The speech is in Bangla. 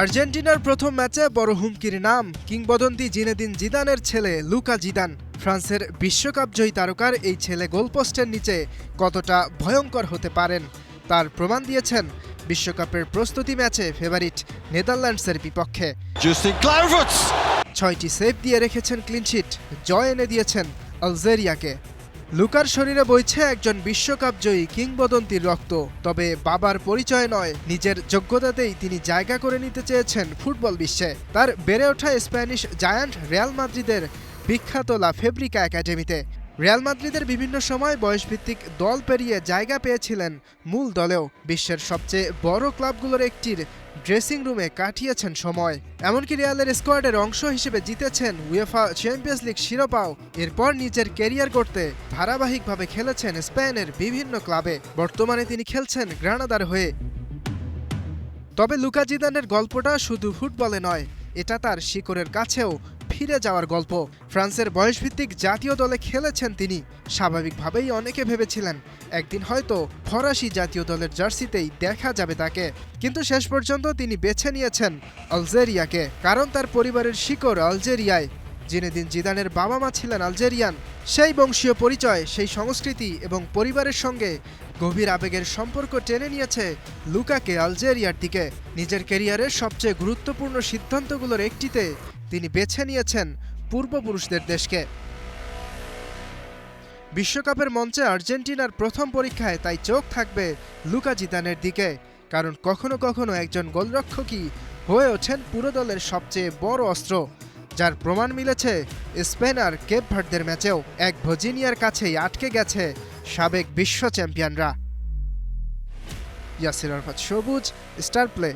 আর্জেন্টিনার প্রথম ম্যাচে বড় হুমকির নাম কিংবদন্তি জিনেদিন জিদানের ছেলে লুকা জিদান। ফ্রান্সের বিশ্বকাপজয়ী তারকার এই ছেলে গোলপোস্টের নিচে কতটা ভয়ঙ্কর হতে পারেন তার প্রমাণ দিয়েছেন বিশ্বকাপের প্রস্তুতি ম্যাচে ফেভারিট নেদারল্যান্ডসের বিপক্ষে। 6টি সেভ দিয়ে রেখেছেন ক্লিনশিট, জয় এনে দিয়েছেন আলজেরিয়াকে। লুকার শরীরে বইছে একজন বিশ্বকাপজয়ী কিংবদন্তির রক্ত, তবে বাবার পরিচয় নয়, নিজের যোগ্যতাতেই তিনি জায়গা করে নিতে চেয়েছেন ফুটবল বিশ্বে। তার বেড়ে ওঠা স্প্যানিশ জায়ান্ট রিয়াল মাদ্রিদের বিখ্যাত লা ফেব্রিকা একাডেমিতে। রিয়াল মাদ্রিদের বিভিন্ন সময় বয়সভিত্তিক দল পেরিয়ে জায়গা পেয়েছিলেন মূল দলেও। বিশ্বের সবচেয়ে বড় ক্লাবগুলোর একটির ড্রেসিং রুমে কাটিয়েছেন সময়। এমনকি রিয়ালের স্কোয়াডের অংশ হিসেবে জিতেছেন উয়েফা চ্যাম্পিয়ন্স লিগ শিরোপাও। এরপর নিজের ক্যারিয়ার গড়তে ধারাবাহিকভাবে খেলেছেন স্পেনের বিভিন্ন ক্লাবে। বর্তমানে তিনি খেলছেন গ্রানাদার হয়ে। তবে লুকা জিদানের গল্পটা শুধু ফুটবলে নয়, এটা তার শিকড়ের কাছেও ফিরে যাওয়ার গল্প। ফ্রান্সের বয়সভিত্তিক জাতীয় দলে খেলেছেন তিনি। স্বাভাবিকভাবেই অনেকে ভেবেছিলেন একদিন হয়তো ফরাসি জাতীয় দলের জার্সিতেই দেখা যাবে তাকে, কিন্তু শেষ পর্যন্ত তিনি বেছে নিয়েছেন আলজেরিয়াকে, কারণ তার পরিবারের শিকড় আলজেরিয়ায়। জিনেদিন জিদানের বাবা মা ছিলেন আলজেরিয়ান। সেই বংশীয় পরিচয়, সেই সংস্কৃতি এবং পরিবারের সঙ্গে গভীর আবেগের সম্পর্ক টেনে নিয়েছে লুকাকে আলজেরিয়ার দিকে। নিজের ক্যারিয়ারের সবচেয়ে গুরুত্বপূর্ণ সিদ্ধান্তগুলোর একটিতে তিনি বেছে নিয়েছেন পূর্বপুরুষদের দেশকে। বিশ্বকাপের মঞ্চে আর্জেন্টিনার প্রথম পরীক্ষায় তাই চোখ থাকবে লুকা জিদানের দিকে, কারণ কখনো কখনো একজন গোলরক্ষকই হয়ে ওঠেন পুরো দলের সবচেয়ে বড় অস্ত্র, যার প্রমাণ মিলেছে স্পেন আর কেপ ভার্দের ম্যাচেও। এক ভজিনিয়ার কাছেই আটকে গেছে সাবেক বিশ্ব চ্যাম্পিয়নরা। ইয়াসির আরাফাত সবুজ, স্টার প্লে।